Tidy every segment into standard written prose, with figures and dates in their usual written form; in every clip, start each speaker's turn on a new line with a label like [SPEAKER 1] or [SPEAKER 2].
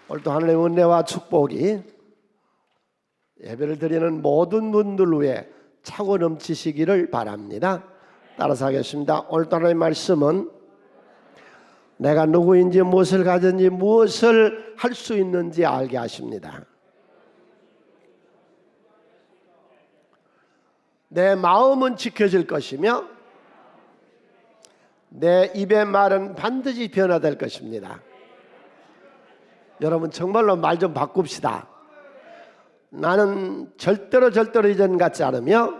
[SPEAKER 1] 오늘도 하나님의 은혜와 축복이 예배를 드리는 모든 분들 위해 차고 넘치시기를 바랍니다. 따라서 하겠습니다. 오늘도 하나님의 말씀은 내가 누구인지 무엇을 가졌는지 무엇을 할 수 있는지 알게 하십니다. 내 마음은 지켜질 것이며 내 입의 말은 반드시 변화될 것입니다. 여러분 정말로 말 좀 바꿉시다. 나는 절대로 이전 같지 않으며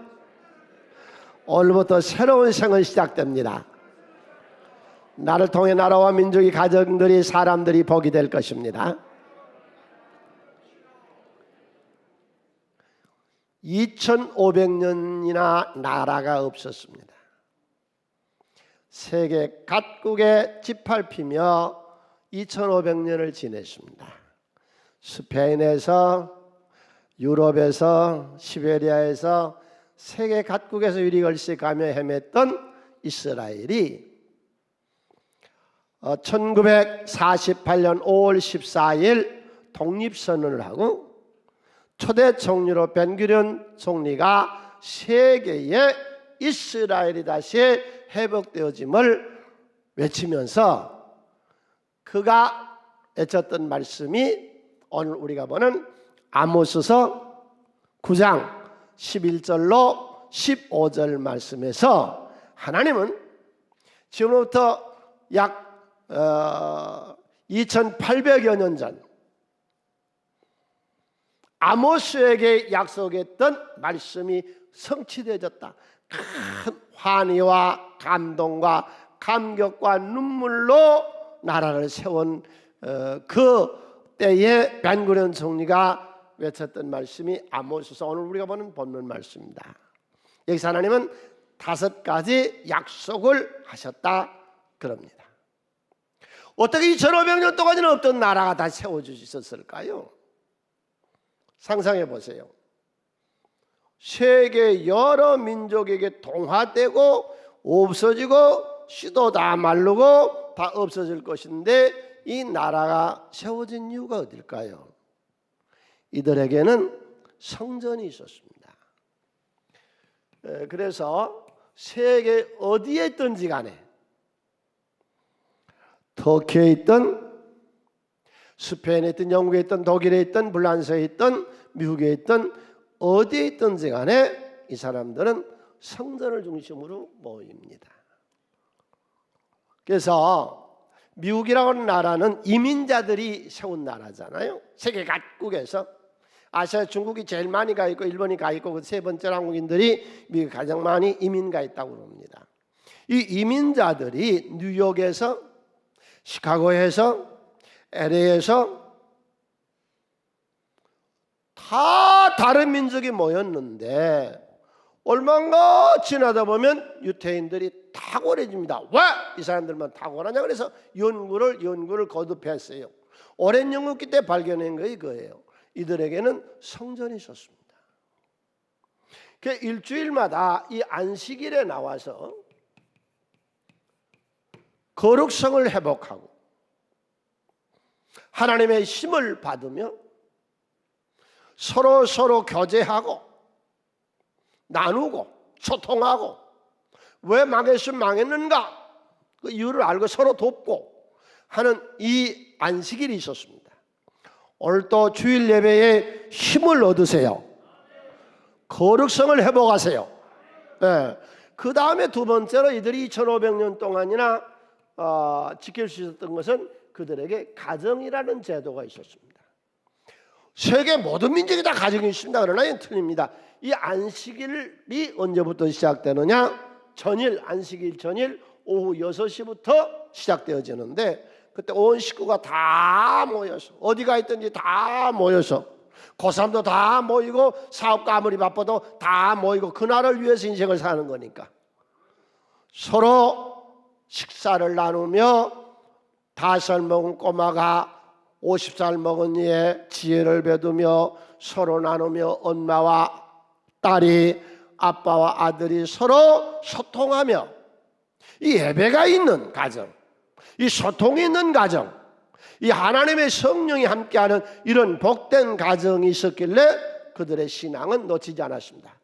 [SPEAKER 1] 오늘부터 새로운 생은 시작됩니다. 나를 통해 나라와 민족이, 가정들이, 사람들이 복이 될 것입니다. 2500년이나 나라가 없었습니다. 세계 각국에 짓밟히며 2500년을 지냈습니다. 스페인에서, 유럽에서, 시베리아에서 세계 각국에서 유리걸씨가며 헤맸던 이스라엘이 1948년 5월 14일 독립선언을 하고 초대 총리로 벤구리온 총리가 세계에 이스라엘이 다시 회복되어짐을 외치면서 그가 외쳤던 말씀이 오늘 우리가 보는 아모스서 9장 11절로 15절 말씀에서 하나님은 지금부터 약 2800여 년 전 아모스에게 약속했던 말씀이 성취되어졌다. 큰 환희와 감동과 감격과 눈물로 나라를 세운 그 때에 벤구리온 총리가 외쳤던 말씀이 아모스서 오늘 우리가 보는 본문 말씀입니다. 여기서 하나님은 5가지 약속을 하셨다 그럽니다. 어떻게 2500년 동안에는 없던 나라가 다 세워주셨을까요? 상상해 보세요. 세계 여러 민족에게 동화되고 없어지고 시도 다 마르고 다 없어질 것인데 이 나라가 세워진 이유가 어딜까요? 이들에게는 성전이 있었습니다. 그래서 세계 어디에 있든지 간에 터키에 있든 스페인에 있든 영국에 있든 독일에 있든 불란서에 있든 미국에 있든 어디에 있든지 간에 이 사람들은 성전을 중심으로 모입니다. 그래서 미국이라고 하는 나라는 이민자들이 세운 나라잖아요. 세계 각국에서 아시아 중국이 제일 많이 가 있고 일본이 가 있고 그 세 번째 한국인들이 미국에 가장 많이 이민 가 있다고 합니다. 이 이민자들이 뉴욕에서, 시카고에서, LA에서 다 다른 민족이 모였는데 얼마나 지나다 보면 유태인들이 탁월해집니다. 왜 이 사람들만 탁월하냐? 그래서 연구를 거듭했어요. 오랜 연구기 때 발견한 거 이거예요. 이들에게는 성전이 있었습니다. 그 일주일마다 이 안식일에 나와서 거룩성을 회복하고 하나님의 힘을 받으며 서로 교제하고 나누고 소통하고 왜 망했으면 망했는가 그 이유를 알고 서로 돕고 하는 이 안식일이 있었습니다. 오늘도 주일 예배에 힘을 얻으세요. 거룩성을 회복하세요. 네. 그 다음에 두 번째로 이들이 2500년 동안이나 지킬 수 있었던 것은 그들에게 가정이라는 제도가 있었습니다. 세계 모든 민족이 다 가정이 있습니다. 그러나 이건 틀립니다. 이 안식일이 언제부터 시작되느냐? 안식일 전일 오후 6시부터 시작되어지는데 그때 온 식구가 다 모여서 어디가 있든지 다 모여서 그 사람도 다 모이고 사업가 아무리 바빠도 다 모이고 그날을 위해서 인생을 사는 거니까 서로 식사를 나누며 5살 먹은 꼬마가 50살 먹은 이의 지혜를 배우며 서로 나누며 엄마와 딸이 아빠와 아들이 서로 소통하며 이 예배가 있는 가정, 이 소통이 있는 가정, 이 하나님의 성령이 함께하는 이런 복된 가정이 있었길래 그들의 신앙은 놓치지 않았습니다.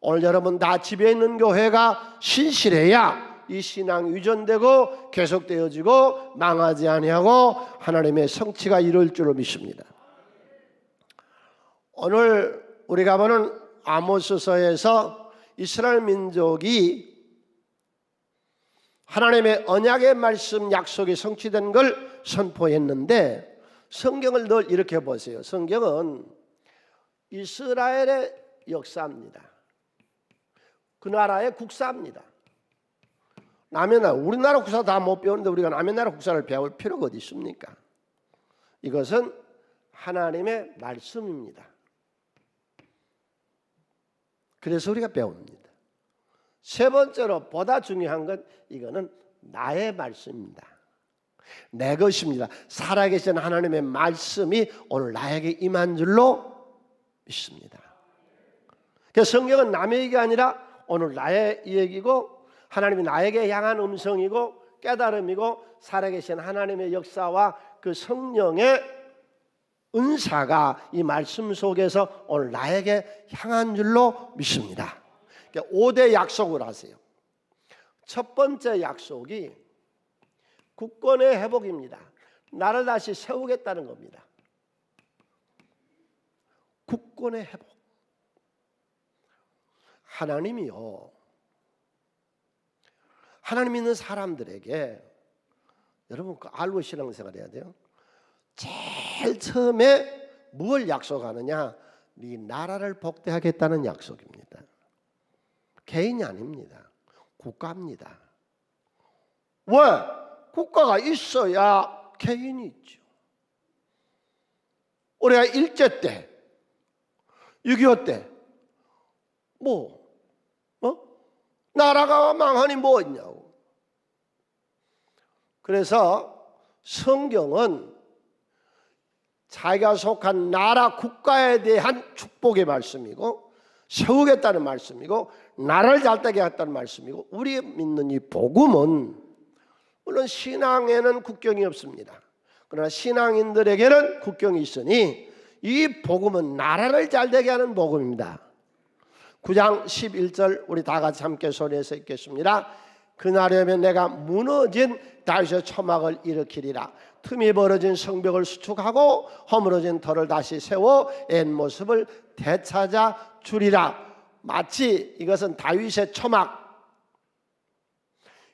[SPEAKER 1] 오늘 여러분 다 집에 있는 교회가 신실해야 이 신앙 유전되고 계속되어지고 망하지 아니하고 하나님의 성취가 이룰 줄로 믿습니다. 오늘 우리가 보는 아모스서에서 이스라엘 민족이 하나님의 언약의 말씀 약속이 성취된 걸 선포했는데, 성경을 늘 이렇게 보세요. 성경은 이스라엘의 역사입니다. 그 나라의 국사입니다. 남의 나라, 우리나라 국사 다 못 배우는데 우리가 남의 나라 국사를 배울 필요가 어디 있습니까? 이것은 하나님의 말씀입니다. 그래서 우리가 배웁니다. 세 번째로 보다 중요한 건 이거는 나의 말씀입니다. 내 것입니다. 살아계신 하나님의 말씀이 오늘 나에게 임한 줄로 믿습니다. 그래서 성경은 남의 얘기가 아니라 오늘 나의 얘기고, 하나님이 나에게 향한 음성이고 깨달음이고, 살아계신 하나님의 역사와 그 성령의 은사가 이 말씀 속에서 오늘 나에게 향한 줄로 믿습니다. 5대 약속을 하세요. 첫 번째 약속이 국권의 회복입니다. 나를 다시 세우겠다는 겁니다. 국권의 회복. 하나님이요, 하나님 믿는 사람들에게, 여러분 알고 신앙생활 해야 돼요. 제일 처음에 뭘 약속하느냐? 네 나라를 복대하겠다는 약속입니다. 개인이 아닙니다. 국가입니다. 왜? 국가가 있어야 개인이 있죠. 우리가 일제 때, 6.25 때 나라가 망하니 뭐 있냐고. 그래서 성경은 자기가 속한 나라 국가에 대한 축복의 말씀이고, 세우겠다는 말씀이고, 나라를 잘되게 하겠다는 말씀이고, 우리 믿는 이 복음은 물론 신앙에는 국경이 없습니다. 그러나 신앙인들에게는 국경이 있으니 이 복음은 나라를 잘되게 하는 복음입니다. 9장 11절 우리 다 같이 함께 소리해서 읽겠습니다. 그날에 오면 내가 무너진 다윗의 초막을 일으키리라. 틈이 벌어진 성벽을 수축하고 허물어진 터를 다시 세워 옛 모습을 되찾아 주리라. 마치 이것은 다윗의 초막,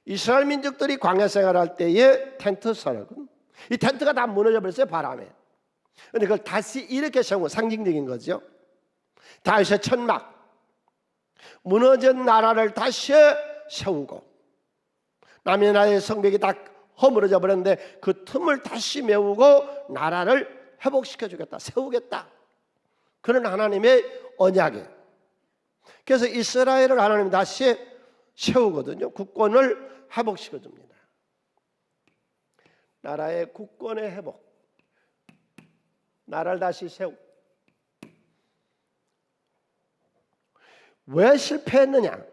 [SPEAKER 1] 이스라엘 민족들이 광야 생활할 때의 텐트 설은, 이 텐트가 다 무너져 버렸어요, 바람에. 그런데 그걸 다시 이렇게 세우고, 상징적인 거죠. 다윗의 천막, 무너진 나라를 다시 세우고, 남의 나라의 성벽이 다 허물어져 버렸는데 그 틈을 다시 메우고 나라를 회복시켜 주겠다, 세우겠다. 그런 하나님의 언약에, 그래서 이스라엘을 하나님 다시 세우거든요. 국권을 회복시켜 줍니다. 나라의 국권의 회복, 나라를 다시 세우고. 왜 실패했느냐?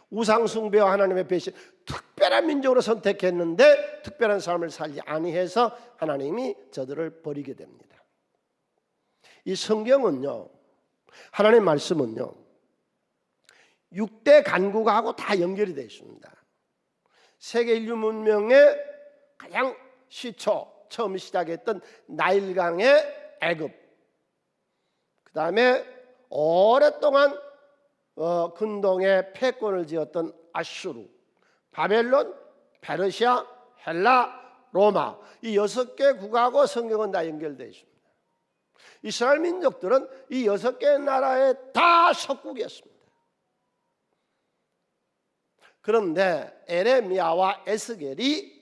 [SPEAKER 1] 우상숭배와 하나님의 배신, 특별한 민족으로 선택했는데 특별한 삶을 살지 아니해서 하나님이 저들을 버리게 됩니다. 이 성경은요, 하나님의 말씀은요, 6대 간구가하고 다 연결이 되어 있습니다. 세계 인류 문명의 가장 시초, 처음 시작했던 나일강의 애굽, 그 다음에 오랫동안 근동에 패권을 지었던 아슈르, 바벨론, 페르시아, 헬라, 로마, 이 6개 국하고 성경은 다 연결되어 있습니다. 이스라엘 민족들은 이 6개 나라에 다 속국이었습니다. 그런데 에레미야와 에스겔이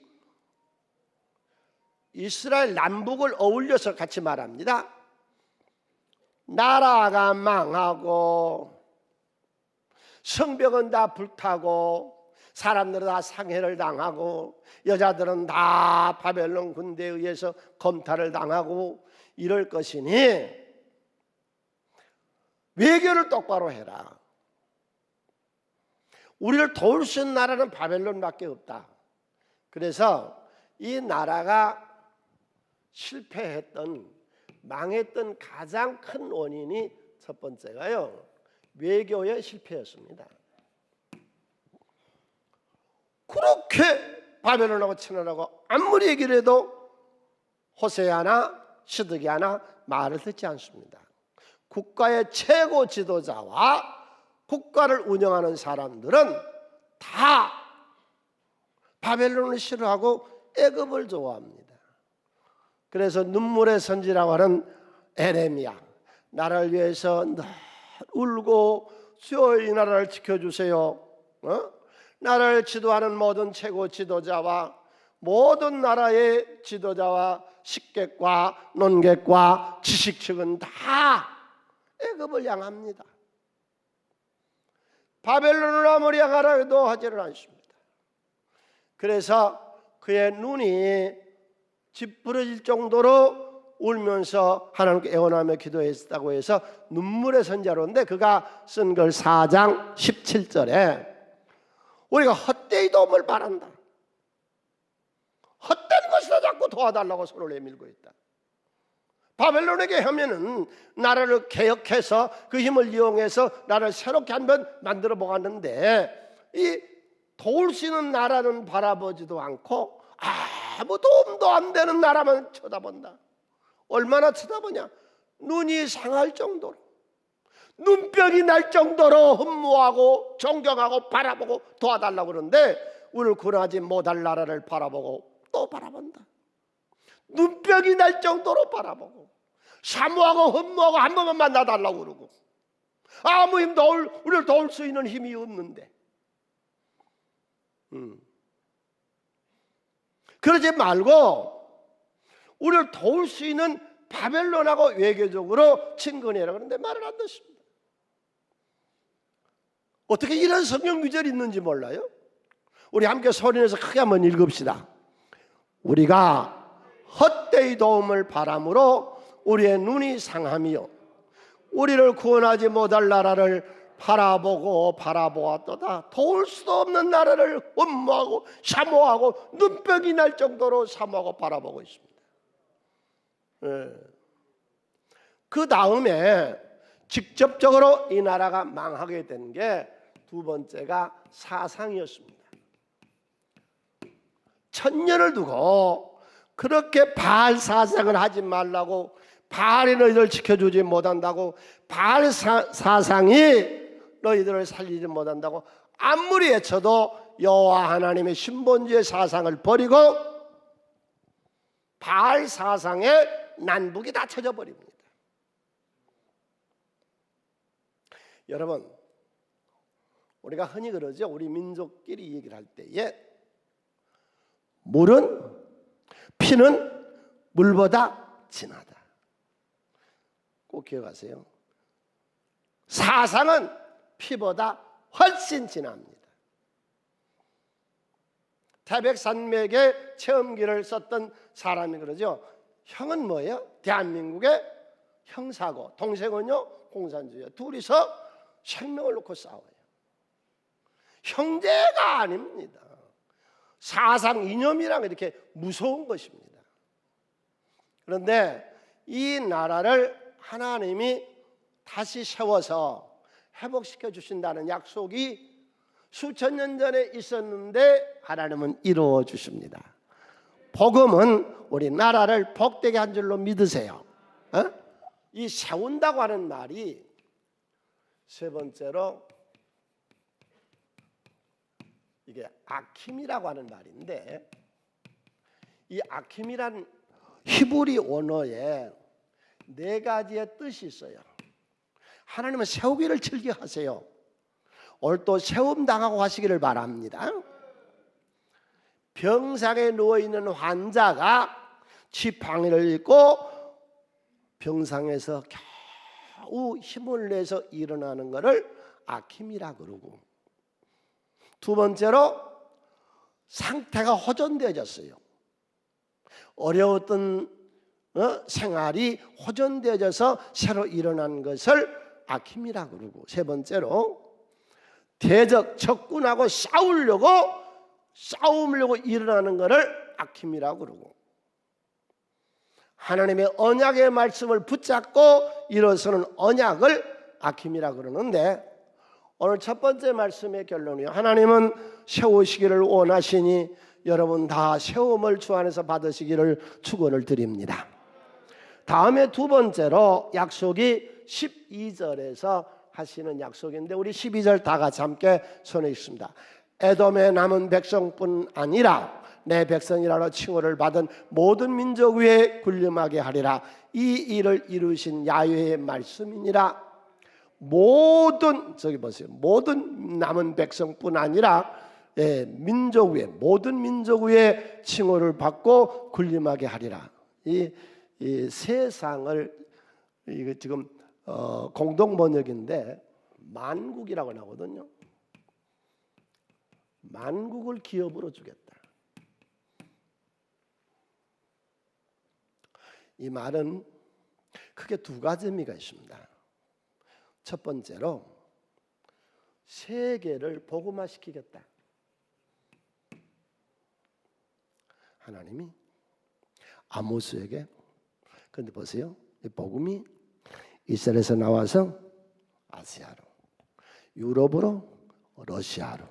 [SPEAKER 1] 이스라엘 남북을 어울려서 같이 말합니다. 나라가 망하고 성벽은 다 불타고 사람들은 다 상해를 당하고 여자들은 다 바벨론 군대에 의해서 검탈을 당하고 이럴 것이니 외교를 똑바로 해라. 우리를 도울 수 있는 나라는 바벨론밖에 없다. 그래서 이 나라가 실패했던, 망했던 가장 큰 원인이 첫 번째가요, 외교의 실패였습니다. 그렇게 바벨론하고 친하라고 아무리 얘기를 해도 호세아나 시드기야나 말을 듣지 않습니다. 국가의 최고 지도자와 국가를 운영하는 사람들은 다 바벨론을 싫어하고 애굽을 좋아합니다. 그래서 눈물의 선지라고 하는 에레미야, 나라를 위해서 늘 울고 주여 이 나라를 지켜주세요, 나라를 지도하는 모든 최고 지도자와 모든 나라의 지도자와 식객과 논객과 지식층은 다 애굽을 향합니다. 바벨론을 아무리 향하라 해도 하지를 않습니다. 그래서 그의 눈이 찌푸려질 정도로 울면서 하나님께 애원하며 기도했다고 해서 눈물의 선지자로인데, 그가 쓴 글 4장 17절에 우리가 헛되이 도움을 바란다, 헛된 것이다 자꾸 도와달라고 손을 내밀고 있다. 바벨론에게 하면은 나라를 개혁해서 그 힘을 이용해서 나라를 새롭게 한번 만들어 보았는데, 이 도울 수 있는 나라는 바라보지도 않고 아무 도움도 안 되는 나라만 쳐다본다. 얼마나 쳐다보냐, 눈이 상할 정도로, 눈병이 날 정도로 흠모하고 존경하고 바라보고 도와달라고 그러는데, 우리를 구원하지 못할 나라를 바라보고 또 바라본다. 눈병이 날 정도로 바라보고 사모하고 흠모하고 한 번만 만나달라고 그러고, 아무 힘도 우리를 도울 수 있는 힘이 없는데, 그러지 말고 우리를 도울 수 있는 바벨론하고 외교적으로 친근해라 그런데 말을 안 듣습니다. 어떻게 이런 성경 구절이 있는지 몰라요? 우리 함께 소리내서 크게 한번 읽읍시다. 우리가 헛되이 도움을 바람으로 우리의 눈이 상하며 우리를 구원하지 못할 나라를 바라보고 바라보았도다. 도울 수도 없는 나라를 흠모하고 사모하고 눈병이 날 정도로 사모하고 바라보고 있습니다. 그 다음에 직접적으로 이 나라가 망하게 된 게 두 번째가 사상이었습니다. 천년을 두고 그렇게 바알 사상을 하지 말라고, 바알이 너희들을 지켜주지 못한다고, 바알 사상이 너희들을 살리지 못한다고 아무리 외쳐도 여호와 하나님의 신본주의 사상을 버리고 바알 사상의 난북이 다 쳐져버립니다. 여러분, 우리가 흔히 그러죠. 우리 민족끼리 얘기를 할 때에 피는 물보다 진하다. 꼭 기억하세요. 사상은 피보다 훨씬 진합니다. 태백산맥의 체험기를 썼던 사람이 그러죠. 형은 뭐예요? 대한민국의 형사고, 동생은요 공산주의야. 둘이서 생명을 놓고 싸워요. 형제가 아닙니다. 사상 이념이란 이렇게 무서운 것입니다. 그런데 이 나라를 하나님이 다시 세워서 회복시켜 주신다는 약속이 수천 년 전에 있었는데 하나님은 이루어 주십니다. 복음은 우리 나라를 복되게 한 줄로 믿으세요. 이 세운다고 하는 말이 세 번째로 이게 아킴이라고 하는 말인데, 이 아킴이란 히브리 원어에 네 가지의 뜻이 있어요. 하나님은 세우기를 즐겨하세요. 오늘 또 세움 당하고 하시기를 바랍니다. 병상에 누워있는 환자가 지팡이를 입고 병상에서 겨우 힘을 내서 일어나는 것을 아킴이라 그러고, 두 번째로 상태가 호전되어졌어요. 어려웠던 생활이 호전되어져서 새로 일어난 것을 아킴이라 그러고, 세 번째로 적군하고 싸우려고 일어나는 것을 아킴이라 그러고, 하나님의 언약의 말씀을 붙잡고 일어서는 언약을 아낌이라 그러는데, 오늘 첫 번째 말씀의 결론이요, 하나님은 세우시기를 원하시니 여러분 다 세움을 주 안에서 받으시기를 축원을 드립니다. 다음에 두 번째로 약속이 12절에서 하시는 약속인데, 우리 12절 다 같이 함께 손에 있습니다. 에돔의 남은 백성뿐 아니라 내 백성이라로 칭호를 받은 모든 민족 위에 군림하게 하리라. 이 일을 이루신 야훼의 말씀이니라. 모든, 저기 보세요, 모든 남은 백성뿐 아니라 민족 위에, 모든 민족 위에 칭호를 받고 군림하게 하리라. 이 세상을, 이거 지금 공동 번역인데 만국이라고 나오거든요. 만국을 기업으로 주겠다. 이 말은 크게 두 가지 의미가 있습니다. 첫 번째로 세계를 복음화시키겠다. 하나님이 아모스에게, 그런데 보세요, 이 복음이 이스라엘에서 나와서 아시아로, 유럽으로, 러시아로,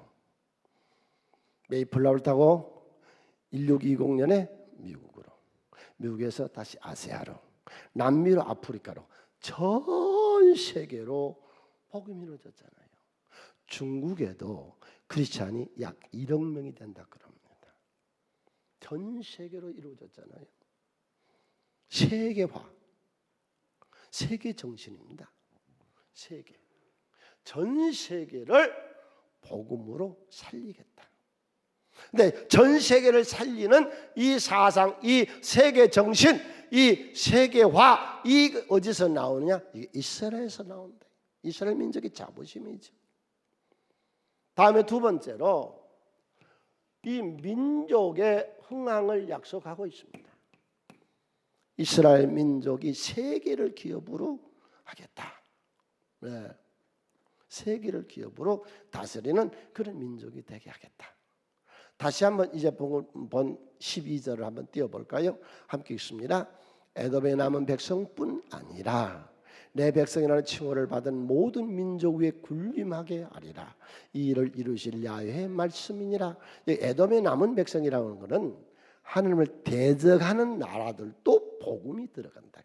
[SPEAKER 1] 메이플라워를 타고 1620년에 미국으로, 미국에서 다시 아시아로, 남미로, 아프리카로, 전 세계로 복음이 이루어졌잖아요. 중국에도 크리스찬이 약 1억 명이 된다 그럽니다. 전 세계로 이루어졌잖아요. 세계화, 세계 정신입니다. 세계, 전 세계를 복음으로 살리겠다. 근데 전 세계를 살리는 이 사상, 이 세계 정신, 이 세계화, 이 어디서 나오느냐? 이게 이스라엘에서 나온다. 이스라엘 민족의 자부심이죠. 다음에 두 번째로 이 민족의 흥황을 약속하고 있습니다. 이스라엘 민족이 세계를 기업으로 하겠다. 네. 세계를 기업으로 다스리는 그런 민족이 되게 하겠다. 다시 한번 이제 본 12절을 한번 띄워볼까요? 함께 읽습니다. 에돔의 남은 백성뿐 아니라 내 백성이라는 칭호를 받은 모든 민족 위에 군림하게 하리라. 이 일을 이루실 야훼의 말씀이니라. 에돔의 남은 백성이라는 것은 하나님을 대적하는 나라들도 복음이 들어간다.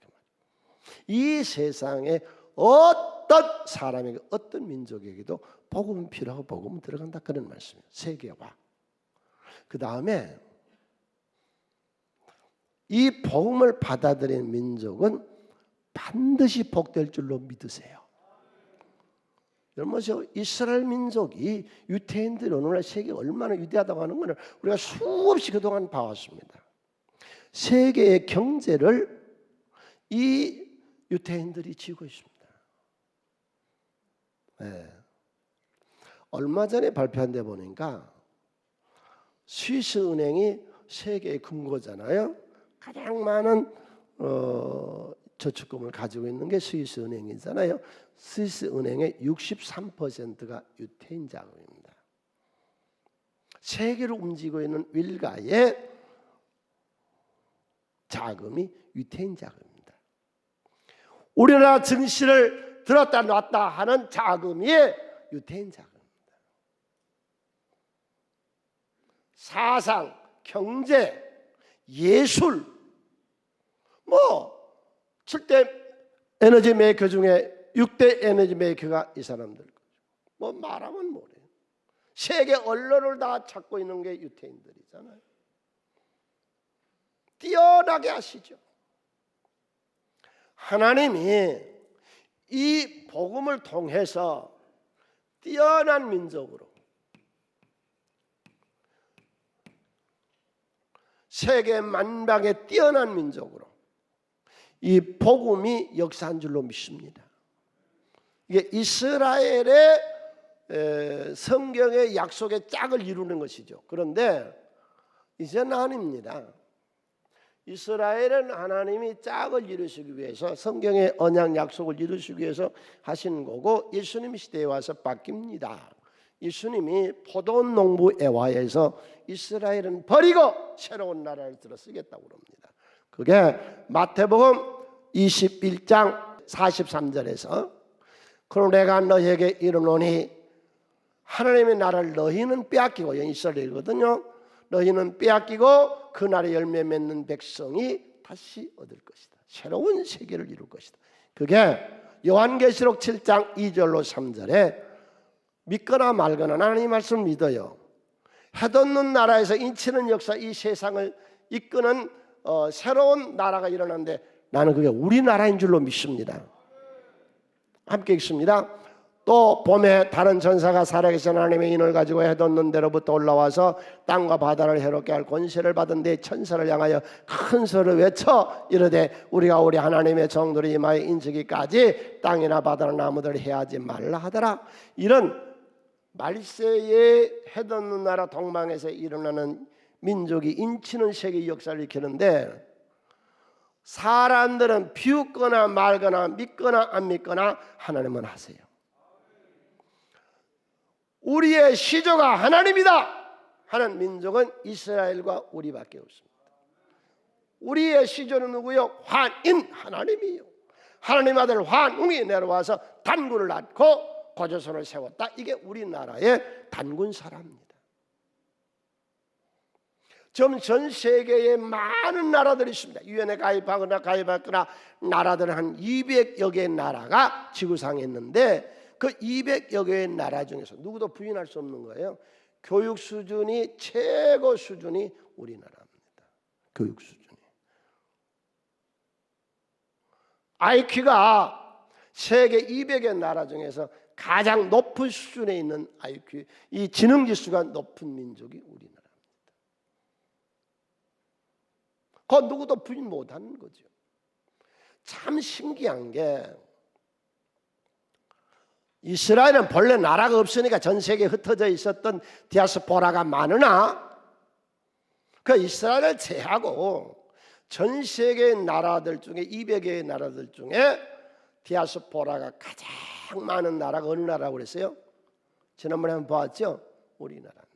[SPEAKER 1] 이 세상에 어떤 사람에게, 어떤 민족에게도 복음이 필요하고 복음이 들어간다, 그런 말씀이에요. 세계화. 그 다음에 이 복음을 받아들이는 민족은 반드시 복될 줄로 믿으세요. 여러분, 이스라엘 민족이, 유대인들이 오늘날 세계에 얼마나 위대하다고 하는 것을 우리가 수없이 그동안 봐왔습니다. 세계의 경제를 이 유대인들이 쥐고 있습니다. 네. 얼마 전에 발표한 데 보니까 스위스 은행이 세계의 금고잖아요. 가장 많은 저축금을 가지고 있는 게 스위스 은행이잖아요. 스위스 은행의 63%가 유태인 자금입니다. 세계를 움직이고 있는 일가의 자금이 유태인 자금입니다. 우리나라 증시를 들었다 놨다 하는 자금이 유태인 자금입니다. 사상, 경제, 예술, 7대 에너지 메이커 중에 6대 에너지 메이커가 이 사람들. 말하면 뭐래요. 세계 언론을 다 찾고 있는 게 유태인들이잖아요. 뛰어나게 하시죠. 하나님이 이 복음을 통해서 뛰어난 민족으로, 세계 만방에 뛰어난 민족으로 이 복음이 역사한 줄로 믿습니다. 이게 이스라엘의 성경의 약속의 짝을 이루는 것이죠. 그런데 이제는 아닙니다. 이스라엘은 하나님이 짝을 이루시기 위해서, 성경의 언약 약속을 이루시기 위해서 하시는 거고, 예수님 시대에 와서 바뀝니다. 예수님이 포도원 농부 애화에서 이스라엘은 버리고 새로운 나라를 들어 쓰겠다고 합니다. 그게 마태복음 21장 43절에서 그럼 내가 너희에게 이르노니 하나님의 나라를 너희는 빼앗기고, 이스라엘이거든요. 너희는 빼앗기고 그 나라의 열매 맺는 백성이 다시 얻을 것이다. 새로운 세계를 이룰 것이다. 그게 요한계시록 7장 2절로 3절에 믿거나 말거나 하나님 말씀을 믿어요. 해돋는 나라에서 인치는 역사, 이 세상을 이끄는 새로운 나라가 일어나는데 나는 그게 우리나라인 줄로 믿습니다. 함께 읽습니다. 또 봄에 다른 전사가 살아계신 하나님의 인을 가지고 해돋는 데로부터 올라와서 땅과 바다를 해롭게 할 권세를 받은 데 천사를 향하여 큰 소리를 외쳐 이르되 우리가 우리 하나님의 정도를 임하여 인치기까지 땅이나 바다나 나무들을 해하지 말라 하더라. 이런 말세에 해돋는 나라 동방에서 일어나는 민족이 인치는 세계의 역사를 일으키는데 사람들은 비웃거나 말거나 믿거나 안 믿거나 하나님은 하세요. 우리의 시조가 하나님이다 하는 민족은 이스라엘과 우리밖에 없습니다. 우리의 시조는 누구요? 환인, 하나님이요. 하나님 아들 환웅이 내려와서 단군을 낳고 고조선을 세웠다. 이게 우리나라의 단군 사람입니다. 지금 전 세계에 많은 나라들이 있습니다. 유엔에 가입하거나 가입했거나 나라들은 한 200여 개의 나라가 지구상에 있는데 그 200여 개의 나라 중에서 누구도 부인할 수 없는 거예요. 교육 수준이 최고 수준이 우리나라입니다. 교육 수준이. IQ가 세계 200의 나라 중에서 가장 높은 수준에 있는 IQ, 이 지능지수가 높은 민족이 우리나라입니다. 그건 누구도 부인 못하는 거죠. 참 신기한 게 이스라엘은 본래 나라가 없으니까 전 세계에 흩어져 있었던 디아스포라가 많으나 그 이스라엘을 제하고 전 세계의 나라들 중에 200개의 나라들 중에 디아스포라가 가장 많은 나라가 어느 나라라고 그랬어요? 지난번에 한번 봤죠? 우리나라입니다.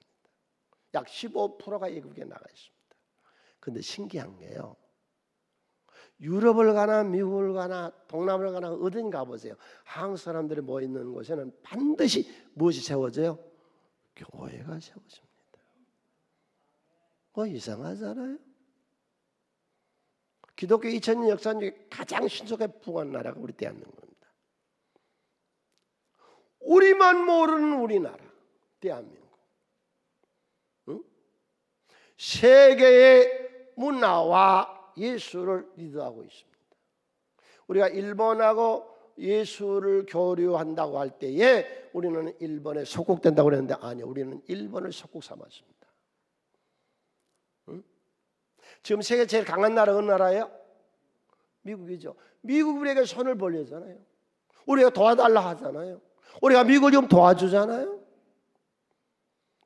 [SPEAKER 1] 약 15%가 외국에 나가 있습니다. 그런데 신기한 게요, 유럽을 가나 미국을 가나 동남아를 가나 어딘 가보세요. 한국 사람들이 모이는 곳에는 반드시 무엇이 세워져요? 교회가 세워집니다. 이상하잖아요. 기독교 2000년 역사 중에 가장 신속하게 부흥한 나라가 우리 대한민국입니다. 우리만 모르는 우리나라 대한민국. 응? 세계의 문화와 예수를 리드하고 있습니다. 우리가 일본하고 예수를 교류한다고 할 때에 우리는 일본에 속국된다고 그랬는데 아니요, 우리는 일본을 속국 삼았습니다. 응? 지금 세계 제일 강한 나라 어느 나라예요? 미국이죠. 미국 우리에게 손을 벌리잖아요. 우리가 도와달라 하잖아요. 우리가 미국을 좀 도와주잖아요.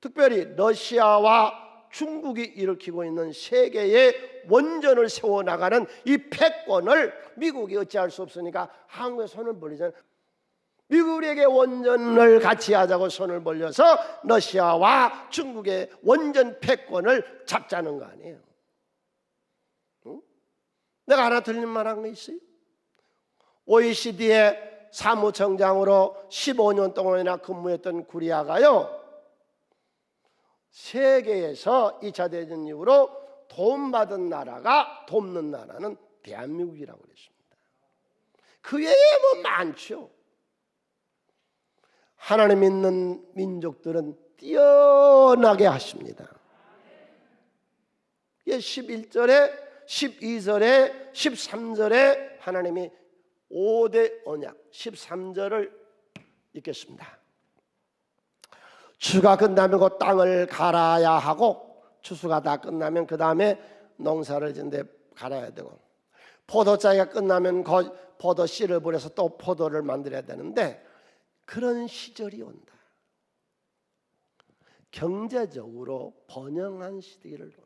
[SPEAKER 1] 특별히 러시아와 중국이 일으키고 있는 세계의 원전을 세워나가는 이 패권을 미국이 어찌할 수 없으니까 한국에 손을 벌리잖아요. 미국 우리에게 원전을 같이 하자고 손을 벌려서 러시아와 중국의 원전 패권을 잡자는 거 아니에요. 응? 내가 하나 틀린 말 한 거 있어요? OECD의 사무총장으로 15년 동안이나 근무했던 구리아가요, 세계에서 2차 대전 이후로 도움받은 나라가 돕는 나라는 대한민국이라고 그랬습니다. 그 외에 뭐 많죠. 하나님 믿는 민족들은 뛰어나게 하십니다. 11절에 12절에 13절에 하나님이 5대 언약 13절을 읽겠습니다. 추가 끝나면 그 땅을 갈아야 하고, 추수가 다 끝나면 그 다음에 농사를 짓는데 갈아야 되고, 포도짜기가 끝나면 그 포도 씨를 버려서 또 포도를 만들어야 되는데 그런 시절이 온다. 경제적으로 번영한 시대를 온다.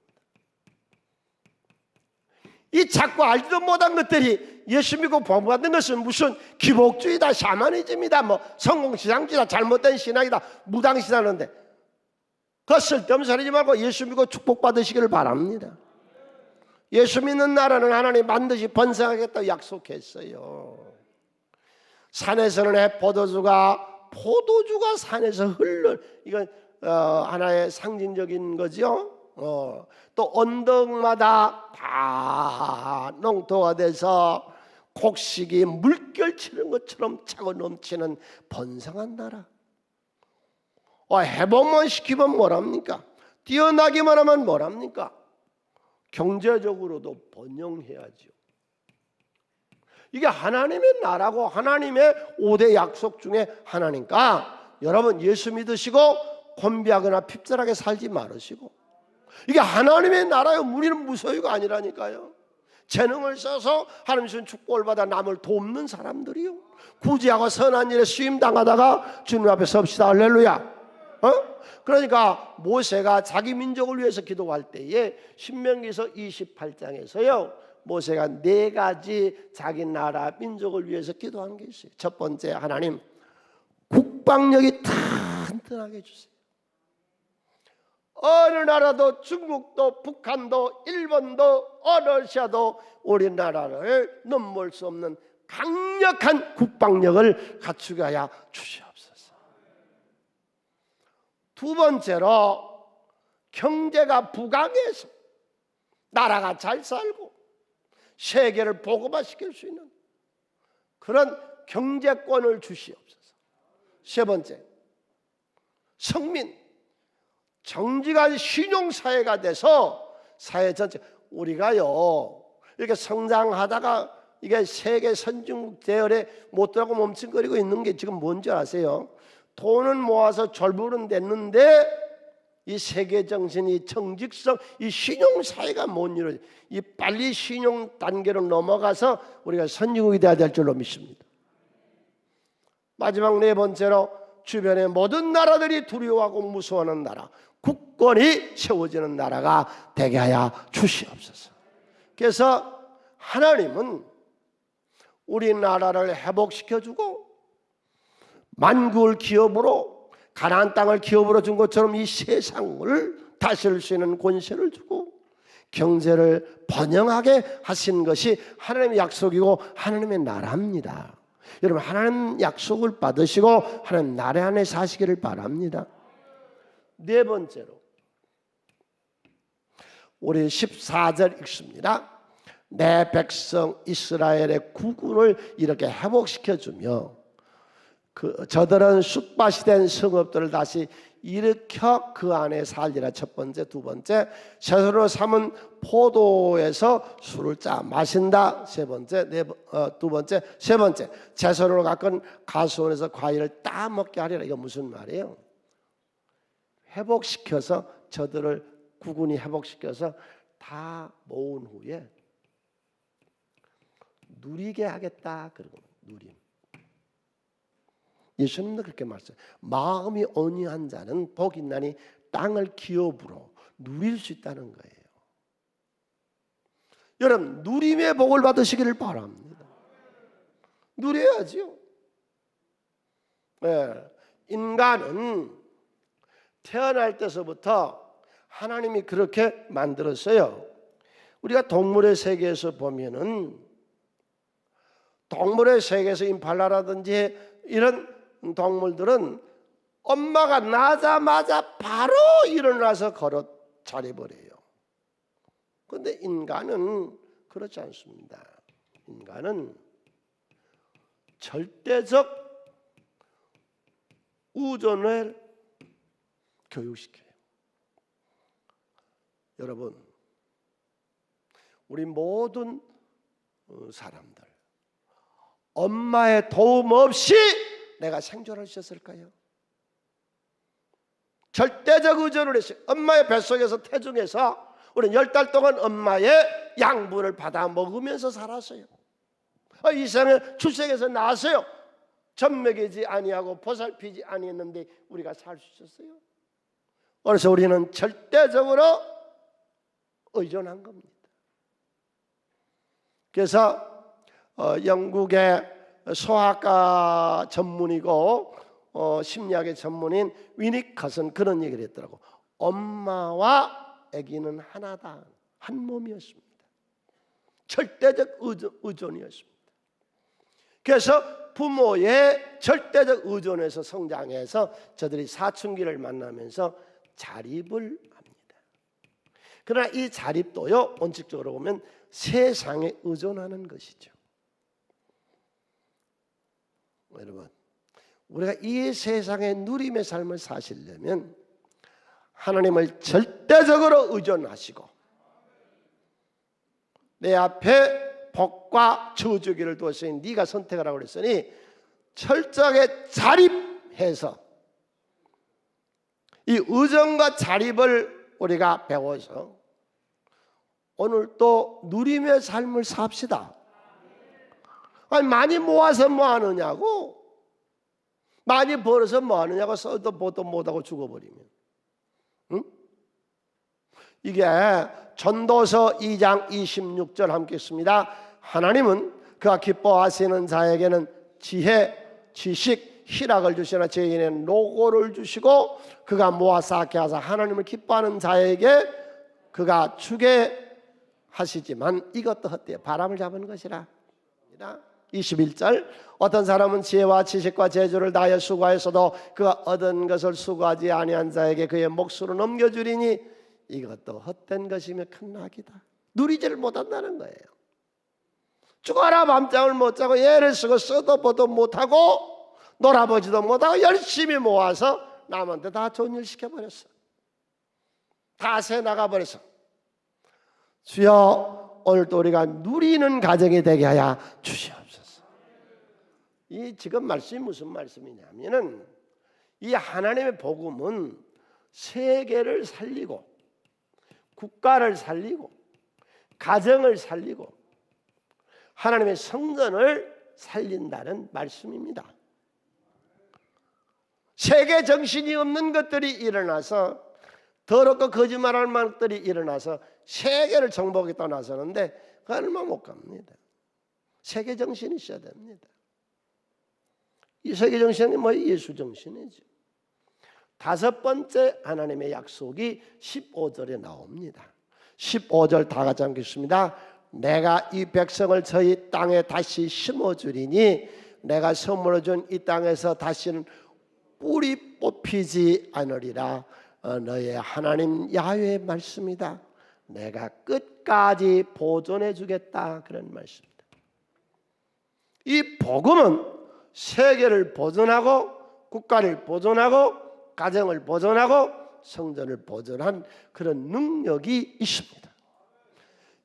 [SPEAKER 1] 이 자꾸 알지도 못한 것들이 예수 믿고 복음받는 것은 무슨 기복주의다, 샤머니즘이다, 뭐 성공시장주의다, 잘못된 신앙이다, 무당신앙인데 그거 쓸데없는 소리 하지 말고 예수 믿고 축복받으시기를 바랍니다. 예수 믿는 나라는 하나님 반드시 번성하겠다고 약속했어요. 산에서는 포도주가 산에서 이건 하나의 상징적인 거죠. 또 언덕마다 다 농토가 돼서 곡식이 물결 치는 것처럼 차고 넘치는 번성한 나라. 회복만 시키면 뭐랍니까? 뛰어나기만 하면 뭐랍니까? 경제적으로도 번영해야죠. 이게 하나님의 나라고 하나님의 5대 약속 중에 하나니까 여러분 예수 믿으시고 곤비하거나 핍절하게 살지 말으시고, 이게 하나님의 나라요. 우리는 무소유가 아니라니까요. 재능을 써서 하나님의 축복을 받아 남을 돕는 사람들이요. 구제하고 선한 일에 수임당하다가 주님 앞에 섭시다. 할렐루야. 그러니까 모세가 자기 민족을 위해서 기도할 때에 신명기서 28장에서요 모세가 4가지 자기 나라 민족을 위해서 기도한 게 있어요. 첫 번째, 하나님 국방력이 튼튼하게 해주세요. 어느 나라도 중국도 북한도 일본도 러시아도 우리나라를 넘볼 수 없는 강력한 국방력을 갖추게 하여 주시옵소서. 두 번째로, 경제가 부강해서 나라가 잘 살고 세계를 복음화시킬 수 있는 그런 경제권을 주시옵소서. 세 번째, 성민 정직한 신용사회가 돼서 사회 전체, 우리가요 이렇게 성장하다가 이게 세계 선진국 대열에 못 들어가고 멈칫거리고 있는 게 지금 뭔지 아세요? 돈은 모아서 절부는 됐는데 이 세계 정신이 정직성, 이 신용사회가 못 이루어져. 이 빨리 신용 단계로 넘어가서 우리가 선진국이 되어야 될 줄로 믿습니다. 마지막 네 번째로, 주변의 모든 나라들이 두려워하고 무서워하는 나라, 국권이 세워지는 나라가 되게 하여 주시옵소서. 그래서 하나님은 우리나라를 회복시켜주고 만국을 기업으로, 가나안 땅을 기업으로 준 것처럼 이 세상을 다스릴 수 있는 권세를 주고 경제를 번영하게 하신 것이 하나님의 약속이고 하나님의 나라입니다. 여러분, 하나님 약속을 받으시고 하나님 나라 안에 사시기를 바랍니다. 네 번째로, 우리 14절 읽습니다. 내 백성 이스라엘의 국군을 이렇게 회복시켜주며 저들은 쑥밭이 된 성읍들을 다시 일으켜 그 안에 살리라. 첫 번째. 두 번째, 새로 삼은 포도에서 술을 짜 마신다. 세 번째. 두 번째. 세 번째, 채소로 깎은 가수원에서 과일을 따 먹게 하리라. 이거 무슨 말이에요? 회복시켜서, 저들을 국군이 회복시켜서 다 모은 후에 누리게 하겠다. 그리고 누림. 예수님도 그렇게 말씀해요. 마음이 온유한 자는 복이 있나니 땅을 기업으로 누릴 수 있다는 거예요. 여러분, 누림의 복을 받으시기를 바랍니다. 누려야지요. 네. 인간은 태어날 때서부터 하나님이 그렇게 만들었어요. 우리가 동물의 세계에서 보면은, 동물의 세계에서 임팔라라든지 이런 동물들은 엄마가 나자마자 바로 일어나서 걸어 차려버려요. 그런데 인간은 그렇지 않습니다. 인간은 절대적 우존을 교육시켜요. 여러분, 우리 모든 사람들 엄마의 도움 없이 내가 생존할 수 있었을까요? 절대적 의존을 했어요. 엄마의 뱃속에서 태중에서 우리는 10달 동안 엄마의 양분을 받아 먹으면서 살았어요. 이 세상에 출생해서 나왔어요. 젖먹이지 아니하고 보살피지 아니했는데 우리가 살 수 있었어요. 그래서 우리는 절대적으로 의존한 겁니다. 그래서 영국의 소아과 전문이고 심리학의 전문인 위니컷은 그런 얘기를 했더라고. 엄마와 아기는 하나다, 한 몸이었습니다. 절대적 의존이었습니다. 그래서 부모의 절대적 의존에서 성장해서 저들이 사춘기를 만나면서 자립을 합니다. 그러나 이 자립도요, 원칙적으로 보면 세상에 의존하는 것이죠. 여러분, 우리가 이 세상의 누림의 삶을 사시려면 하나님을 절대적으로 의존하시고 내 앞에 복과 저주기를 두었으니 네가 선택을 하고 그랬으니 철저하게 자립해서 이 의존과 자립을 우리가 배워서 오늘 또 누림의 삶을 삽시다. 아니, 많이 모아서 뭐 하느냐고, 많이 벌어서 뭐 하느냐고, 써도 보도 못하고 죽어버리면, 응? 이게 전도서 2장 26절 함께 있습니다. 하나님은 그가 기뻐하시는 자에게는 지혜, 지식, 희락을 주시나 저에게는 노고를 주시고 그가 모아 쌓게 하사 하나님을 기뻐하는 자에게 그가 주게 하시지만 이것도 헛되어 바람을 잡은 것이라. 21절 어떤 사람은 지혜와 지식과 재주를 다하여 수고하였어도 그가 얻은 것을 수고하지 아니한 자에게 그의 몫으로 넘겨주리니 이것도 헛된 것이며 큰 낙이다. 누리지를 못한다는 거예요. 죽어라 밤잠을 못 자고 애를 쓰고 써도 보도 못하고 놀아보지도 못하고 열심히 모아서 남한테 다 좋은 일 시켜버렸어. 다 새 나가버렸어. 주여, 오늘도 우리가 누리는 가정이 되게 하여 주시옵소서. 이 지금 말씀이 무슨 말씀이냐면은 이 하나님의 복음은 세계를 살리고 국가를 살리고 가정을 살리고 하나님의 성전을 살린다는 말씀입니다. 세계 정신이 없는 것들이 일어나서 더럽고 거짓말할 만들이 일어나서 세계를 정복하겠다 나서는데 그 얼마 못 갑니다. 세계 정신이 있어야 됩니다. 이 세계 정신이 뭐 예수 정신이죠. 다섯 번째 하나님의 약속이 15절에 나옵니다. 15절 다 같이 읽겠습니다. 내가 이 백성을 저희 땅에 다시 심어주리니 내가 선물로 준 이 땅에서 다시는 뿌리 뽑히지 않으리라. 너의 하나님 야훼의 말씀이다. 내가 끝까지 보존해 주겠다. 그런 말씀입니다. 이 복음은 세계를 보존하고 국가를 보존하고 가정을 보존하고 성전을 보존한 그런 능력이 있습니다.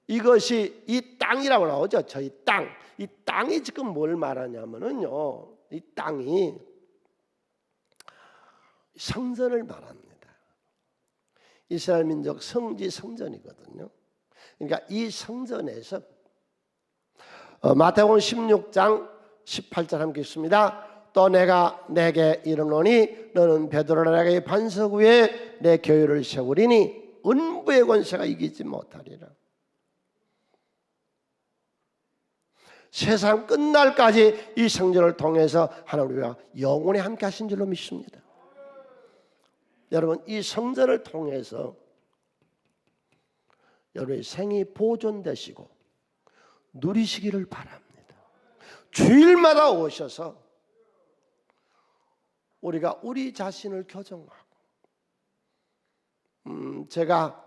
[SPEAKER 1] 이것이 이 땅이라고 나오죠. 저희 땅. 이 땅이 지금 뭘 말하냐면은요, 이 땅이 성전을 말합니다. 이스라엘 민족 성지 성전이거든요. 그러니까 이 성전에서 마태복음 16장 18절 함께 있습니다. 또 내가 내게 이르노니 너는 베드로라 내가 반석 위에 내 교회를 세우리니 은부의 권세가 이기지 못하리라. 세상 끝날까지 이 성전을 통해서 하나님과 영원히 함께 하신 줄로 믿습니다. 여러분, 이 성전을 통해서 여러분의 생이 보존되시고 누리시기를 바랍니다. 주일마다 오셔서 우리가 우리 자신을 교정하고 제가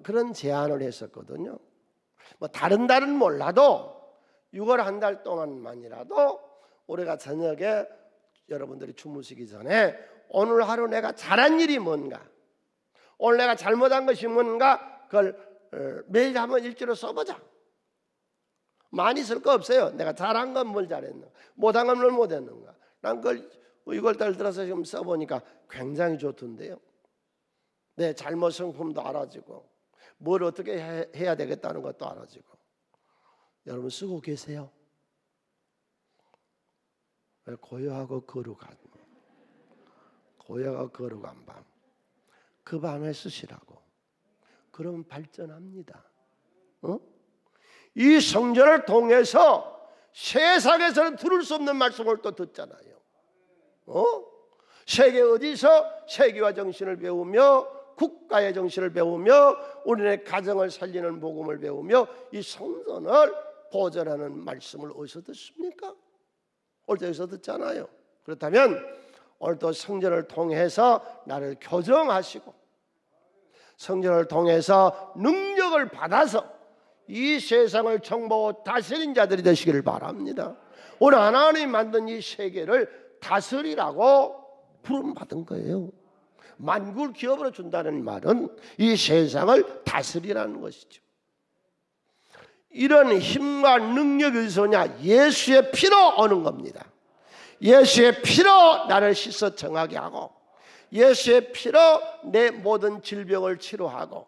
[SPEAKER 1] 그런 제안을 했었거든요. 뭐 다른 달은 몰라도 6월 한 달 동안만이라도 우리가 저녁에 여러분들이 주무시기 전에 오늘 하루 내가 잘한 일이 뭔가, 오늘 내가 잘못한 것이 뭔가, 그걸 매일 한번 일기로 써보자. 많이 쓸 거 없어요. 내가 잘한 건 뭘 잘했는가, 못한 건 뭘 못했는가. 난 그걸 6월달 들어서 지금 써보니까 굉장히 좋던데요. 내 잘못 성품도 알아지고 뭘 어떻게 해야 되겠다는 것도 알아지고. 여러분 쓰고 계세요? 고요하고 거룩한, 고요하고 거룩한 밤, 그 밤에 쓰시라고. 그러면 발전합니다. 이 성전을 통해서 세상에서는 들을 수 없는 말씀을 또 듣잖아요. 세계 어디서 세계와 정신을 배우며 국가의 정신을 배우며 우리네 가정을 살리는 복음을 배우며 이 성전을 보존하는 말씀을 어디서 듣습니까? 오늘도 여기서 듣잖아요. 그렇다면 오늘도 성전을 통해서 나를 교정하시고 성전을 통해서 능력을 받아서 이 세상을 정복하고 다스린 자들이 되시기를 바랍니다. 오늘 하나님이 만든 이 세계를 다스리라고 부름받은 거예요. 만국을 기업으로 준다는 말은 이 세상을 다스리라는 것이죠. 이런 힘과 능력이 어디서 오냐? 예수의 피로 오는 겁니다. 예수의 피로 나를 씻어 정하게 하고 예수의 피로 내 모든 질병을 치료하고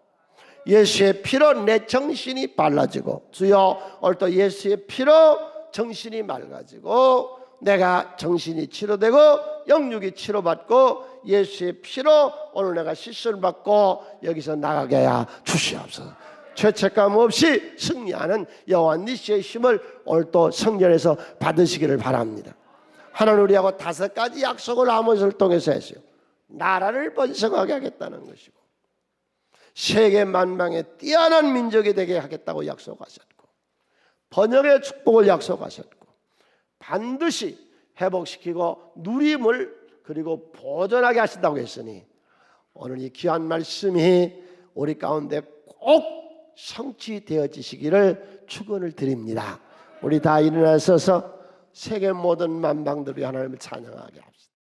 [SPEAKER 1] 예수의 피로 내 정신이 빨라지고 주여 오늘도 예수의 피로 정신이 맑아지고 내가 정신이 치료되고 영육이 치료받고 예수의 피로 오늘 내가 씻음을 받고 여기서 나가게 하여 주시옵소서. 죄책감 없이 승리하는 여호와 니시의 힘을 오늘 또 성전에서 받으시기를 바랍니다. 하나님 우리하고 5가지 약속을 아모스를 통해서 했어요. 나라를 번성하게 하겠다는 것이고 세계 만방에 뛰어난 민족이 되게 하겠다고 약속하셨고 번영의 축복을 약속하셨고 반드시 회복시키고 누림을 그리고 보존하게 하신다고 했으니 오늘 이 귀한 말씀이 우리 가운데 꼭 성취되어지시기를 축원을 드립니다. 우리 다 일어나서서 세계 모든 만방들이 하나님을 찬양하게 합시다.